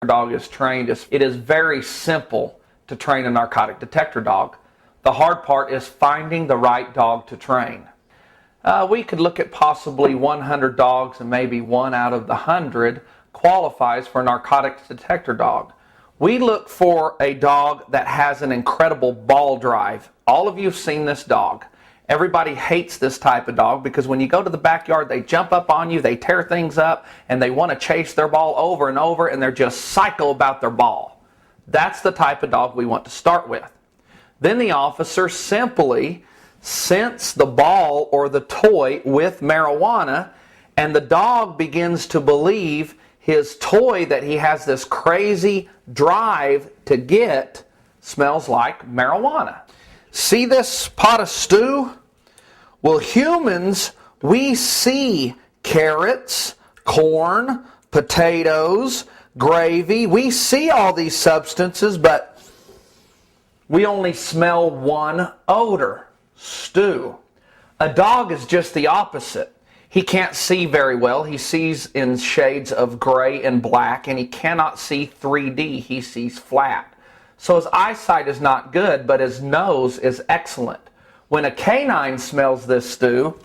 dog is trained is it is very simple to train a narcotic detector dog. The hard part is finding the right dog to train. We could look at possibly 100 dogs and maybe 1 out of the 100 qualifies for a narcotics detector dog. We look for a dog that has an incredible ball drive. All of you have seen this dog. Everybody hates this type of dog because when you go to the backyard, they jump up on you, they tear things up, and they want to chase their ball over and over, and they're just psycho about their ball. That's the type of dog we want to start with. Then the officer simply scents the ball or the toy with marijuana, and the dog begins to believe his toy that he has this crazy drive to get smells like marijuana. See this pot of stew? Well, humans, we see carrots, corn, potatoes, gravy. We see all these substances, but we only smell one odor: stew. A dog is just the opposite. He can't see very well. He sees in shades of gray and black, and he cannot see 3D. He sees flat. So his eyesight is not good, but his nose is excellent. When a canine smells this stew,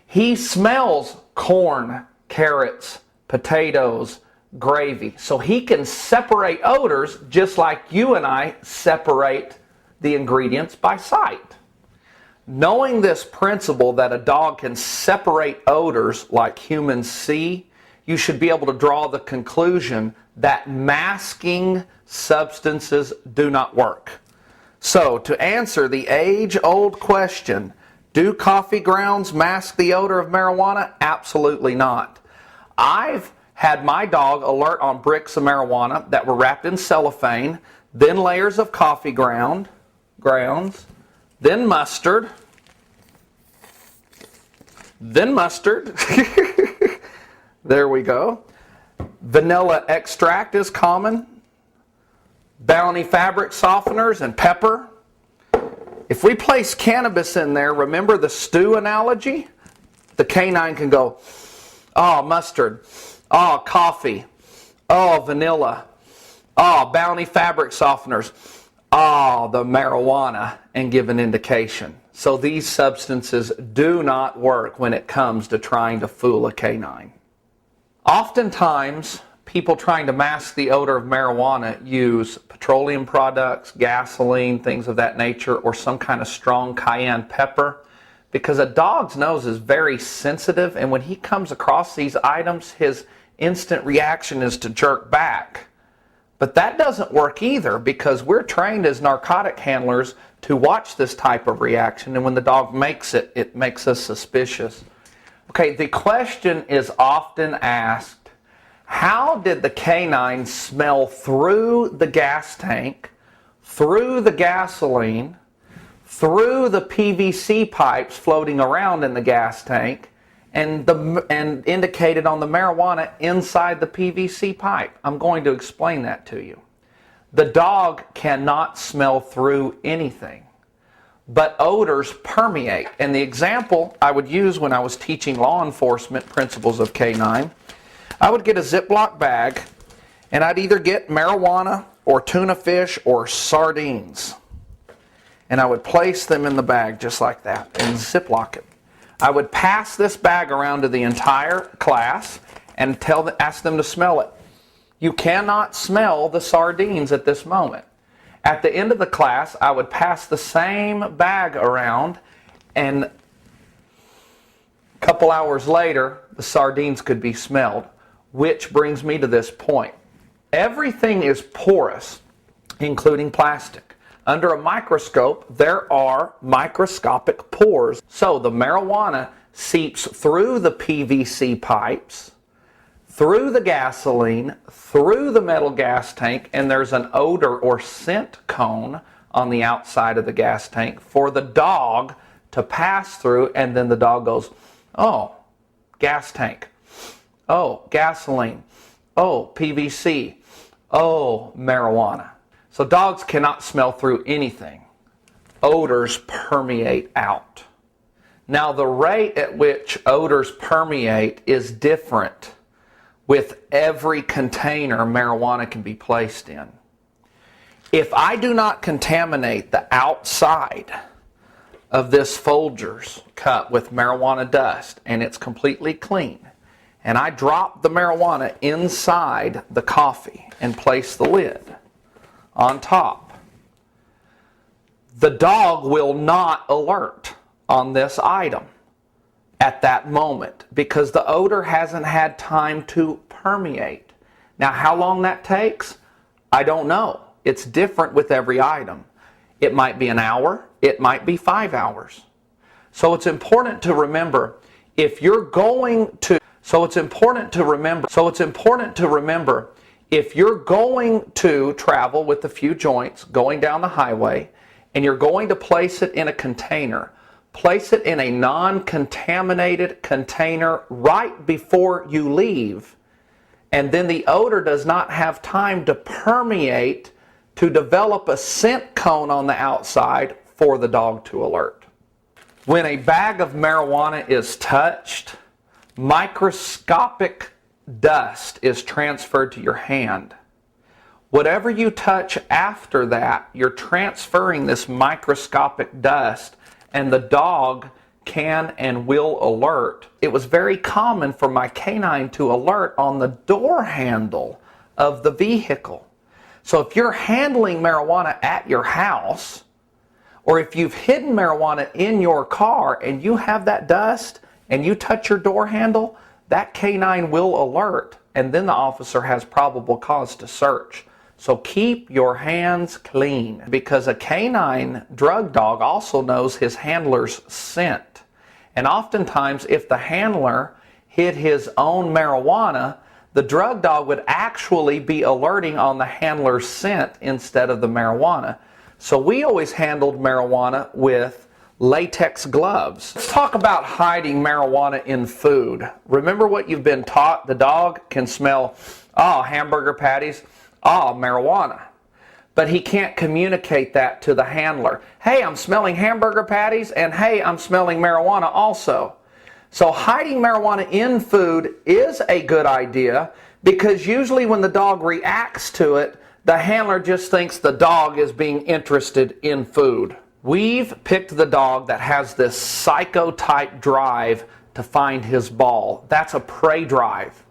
he smells corn, carrots, potatoes, gravy. So he can separate odors just like you and I separate the ingredients by sight. Knowing this principle that a dog can separate odors like humans see, you should be able to draw the conclusion that masking substances do not work. So, to answer the age-old question, do coffee grounds mask the odor of marijuana? Absolutely not. I've had my dog alert on bricks of marijuana that were wrapped in cellophane, then layers of coffee grounds, then mustard, there we go. Vanilla extract is common. Bounty fabric softeners and pepper. If we place cannabis in there, remember the stew analogy? The canine can go, oh, mustard, oh, coffee, oh, vanilla, oh, bounty fabric softeners, oh, the marijuana, and give an indication. So these substances do not work when it comes to trying to fool a canine. Oftentimes, people trying to mask the odor of marijuana use petroleum products, gasoline, things of that nature, or some kind of strong cayenne pepper, because a dog's nose is very sensitive, and when he comes across these items, his instant reaction is to jerk back. But that doesn't work either, because we're trained as narcotic handlers to watch this type of reaction, and when the dog makes it, it makes us suspicious. Okay, the question is often asked, how did the canine smell through the gas tank, through the gasoline, through the PVC pipes floating around in the gas tank, and indicated on the marijuana inside the PVC pipe? I'm going to explain that to you. The dog cannot smell through anything, but odors permeate. And the example I would use when I was teaching law enforcement principles of canine, I would get a Ziploc bag, and I'd either get marijuana or tuna fish or sardines. And I would place them in the bag just like that and Ziploc it. I would pass this bag around to the entire class and ask them to smell it. You cannot smell the sardines at this moment. At the end of the class, I would pass the same bag around, and a couple hours later, the sardines could be smelled. Which brings me to this point. Everything is porous, including plastic. Under a microscope, there are microscopic pores. So the marijuana seeps through the PVC pipes, through the gasoline, through the metal gas tank, and there's an odor or scent cone on the outside of the gas tank for the dog to pass through, and then the dog goes, oh, gas tank. Oh, gasoline. Oh, PVC. Oh, marijuana. So dogs cannot smell through anything. Odors permeate out. Now, the rate at which odors permeate is different with every container marijuana can be placed in. If I do not contaminate the outside of this Folgers cup with marijuana dust and it's completely clean, and I drop the marijuana inside the coffee and place the lid on top, the dog will not alert on this item at that moment because the odor hasn't had time to permeate. Now, how long that takes, I don't know. It's different with every item. It might be an hour, it might be 5 hours. So it's important to remember if you're going to if you're going to travel with a few joints going down the highway and you're going to place it in a container, place it in a non-contaminated container right before you leave, and then the odor does not have time to permeate to develop a scent cone on the outside for the dog to alert. When a bag of marijuana is touched, microscopic dust is transferred to your hand. Whatever you touch after that, you're transferring this microscopic dust, and the dog can and will alert. It was very common for my canine to alert on the door handle of the vehicle. So if you're handling marijuana at your house, or if you've hidden marijuana in your car and you have that dust and you touch your door handle, that canine will alert, and then the officer has probable cause to search. So keep your hands clean, because a canine drug dog also knows his handler's scent. And oftentimes, if the handler hid his own marijuana, the drug dog would actually be alerting on the handler's scent instead of the marijuana. So we always handled marijuana with latex gloves. Let's talk about hiding marijuana in food. Remember what you've been taught? The dog can smell, hamburger patties, marijuana. But he can't communicate that to the handler. Hey, I'm smelling hamburger patties, and hey, I'm smelling marijuana also. So hiding marijuana in food is a good idea, because usually when the dog reacts to it, the handler just thinks the dog is being interested in food. We've picked the dog that has this psycho-type drive to find his ball. That's a prey drive.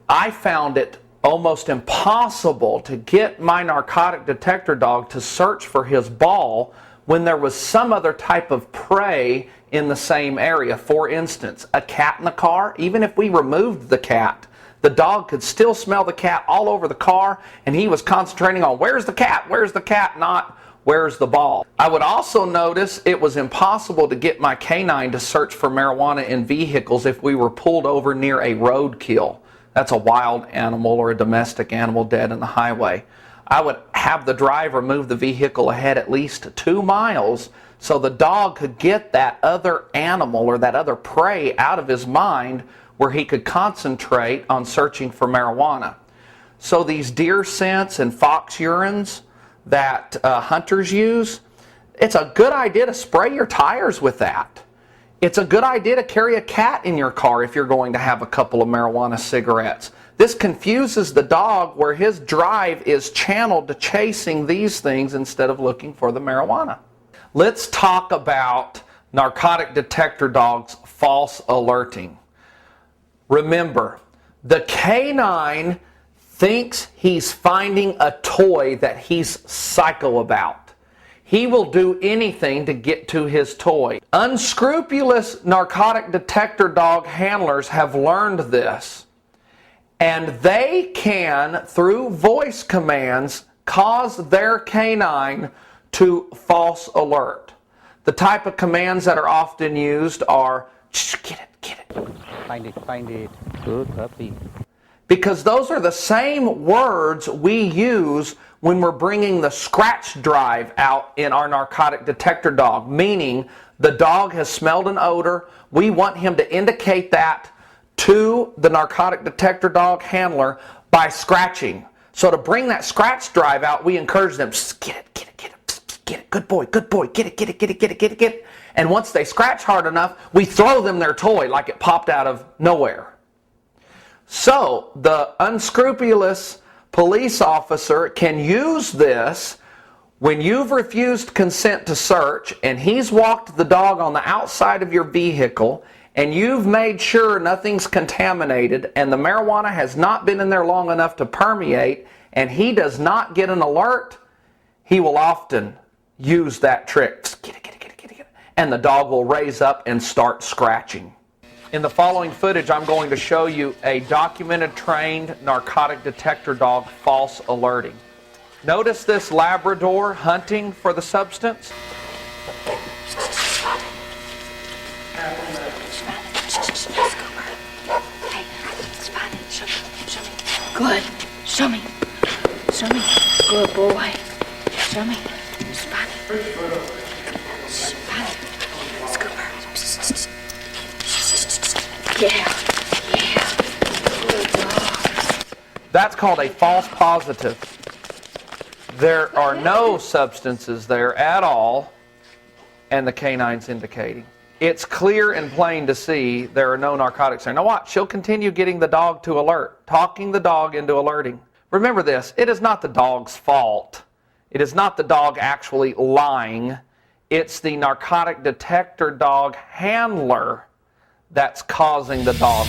I found it almost impossible to get my narcotic detector dog to search for his ball when there was some other type of prey in the same area. For instance, a cat in the car. Even if we removed the cat, the dog could still smell the cat all over the car, and he was concentrating on where's the cat, not where's the ball. I would also notice it was impossible to get my canine to search for marijuana in vehicles if we were pulled over near a roadkill. That's a wild animal or a domestic animal dead in the highway. I would have the driver move the vehicle ahead at least 2 miles so the dog could get that other animal or that other prey out of his mind, where he could concentrate on searching for marijuana. So these deer scents and fox urines that hunters use, it's a good idea to spray your tires with that. It's a good idea to carry a cat in your car if you're going to have a couple of marijuana cigarettes. This confuses the dog, where his drive is channeled to chasing these things instead of looking for the marijuana. Let's talk about narcotic detector dogs' false alerting. Remember, the canine thinks he's finding a toy that he's psycho about. He will do anything to get to his toy. Unscrupulous narcotic detector dog handlers have learned this, and they can, through voice commands, cause their canine to false alert. The type of commands that are often used are, get it. Find it, good puppy. Because those are the same words we use when we're bringing the scratch drive out in our narcotic detector dog, meaning the dog has smelled an odor. We want him to indicate that to the narcotic detector dog handler by scratching. So to bring that scratch drive out, we encourage them, get it, good boy, get it. And once they scratch hard enough, we throw them their toy like it popped out of nowhere. So the unscrupulous police officer can use this when you've refused consent to search and he's walked the dog on the outside of your vehicle and you've made sure nothing's contaminated and the marijuana has not been in there long enough to permeate and he does not get an alert, he will often use that trick. And the dog will raise up and start scratching. In the following footage, I'm going to show you a documented, trained narcotic detector dog false alerting. Notice this Labrador hunting for the substance. Good. Show me. Show me. Good boy. Show me. Spot it. Spot it. Scooper. Yeah. Yeah. Good dog. That's called a false positive. There are no substances there at all, and the canine's indicating. It's clear and plain to see there are no narcotics there. Now watch, she'll continue getting the dog to alert, talking the dog into alerting. Remember this, it is not the dog's fault. It is not the dog actually lying. It's the narcotic detector dog handler that's causing the dog